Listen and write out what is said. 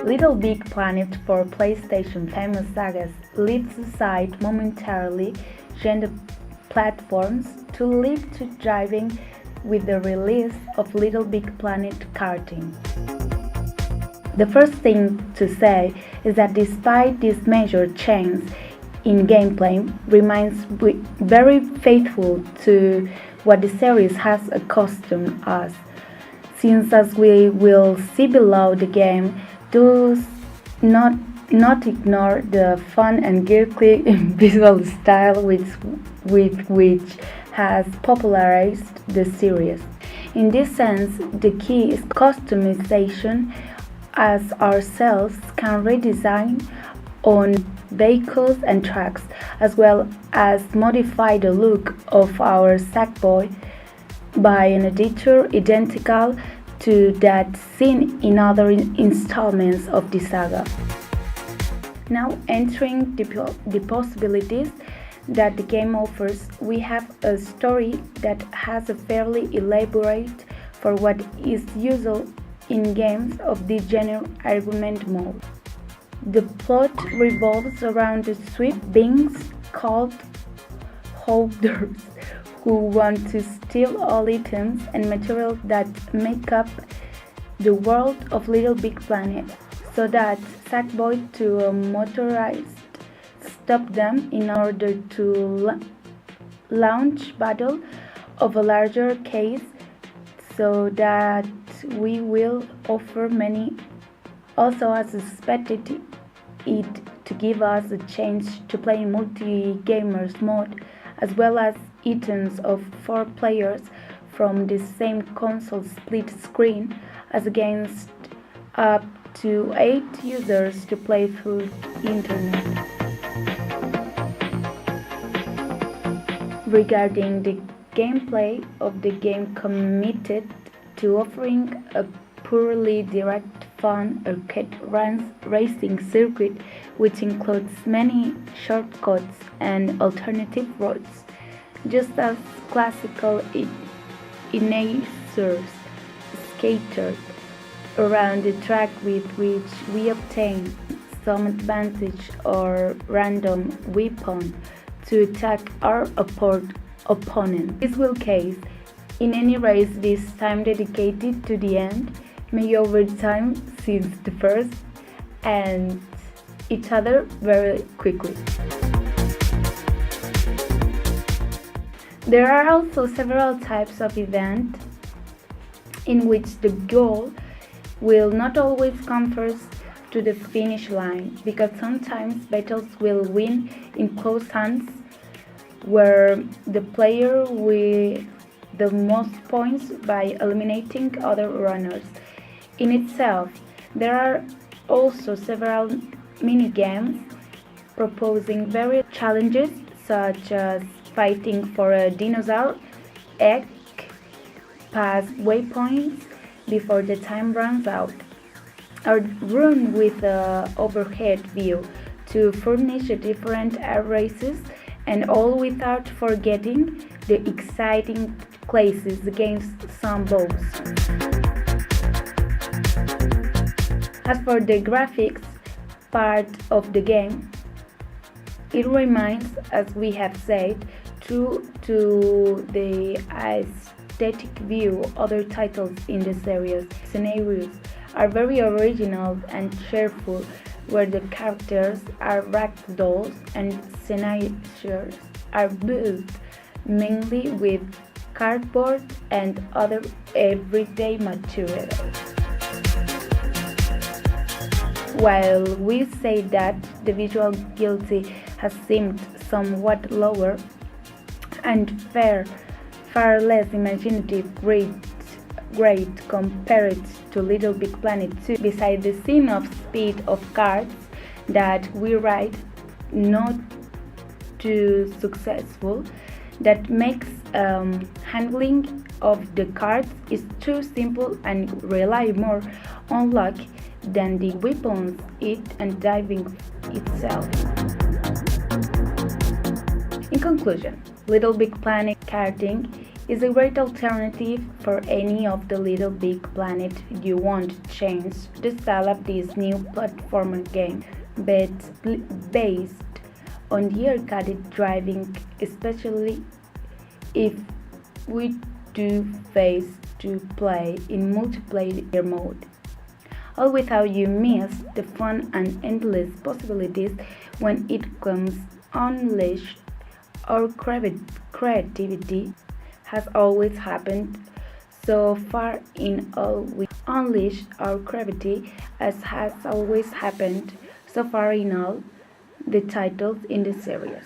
Little Big Planet for PlayStation famous sagas leaves aside momentarily genre platforms to leap to driving with the release of Little Big Planet Karting. The first thing to say is that despite these major changes in gameplay, remains very faithful to what the series has accustomed us. Since, as we will see below, the game does not ignore the fun and quirky visual style with which has popularized the series. In this sense, the key is customization, as ourselves can redesign on vehicles and tracks, as well as modify the look of our Sackboy by an editor identical to that seen in other installments of the saga. Now, entering the possibilities that the game offers, we have a story that has a fairly elaborate, for what is usual in games of this genre, argument mode. The plot revolves around the sweet beings called hoarders, who want to steal all items and materials that make up the world of Little Big Planet, so that Sackboy to a motorized stop them in order to launch battle of a larger case, so that we will offer many. Also, as expected it to give us a chance to play multi-gamers mode, as well as items of 4 players from the same console split screen, as against up to 8 users to play through internet. Regarding the gameplay of the game, committed to offering a purely direct, fun arcade racing circuit, which includes many shortcuts and alternative routes, just as classical enacers skated around the track, with which we obtain some advantage or random weapon to attack our opponent. This will case in any race this time dedicated to the end, may over time since the first, and each other very quickly. There are also several types of events in which the goal will not always come first to the finish line, because sometimes battles will win in close hands, where the player with the most points by eliminating other runners. In itself, there are also several mini-games proposing various challenges, such as fighting for a dinosaur egg, pass waypoints before the time runs out, or run with an overhead view to furnish different air races, and all without forgetting the exciting classes against some bows. As for the graphics part of the game, it remains, as we have said, true to the aesthetic view other titles in the series. Scenarios are very original and cheerful, where the characters are ragdolls and scenarios are built mainly with cardboard and other everyday materials. While we say that the visual quality has seemed somewhat lower and far less imaginative, great compared to Little Big Planet 2, besides the scene of speed of cards that we ride not too successful, that makes handling of the cards is too simple and rely more on luck than the weapons and diving itself. In conclusion, Little Big Planet Karting is a great alternative for any of the little big planet you want to change the style of this new platformer game, but based on the arcade driving, especially if we do face to play in multiplayer mode. All without you miss the fun and endless possibilities when it comes unleash our creativity has always happened so far in all we unleash our creativity as has always happened so far in all the titles in the series.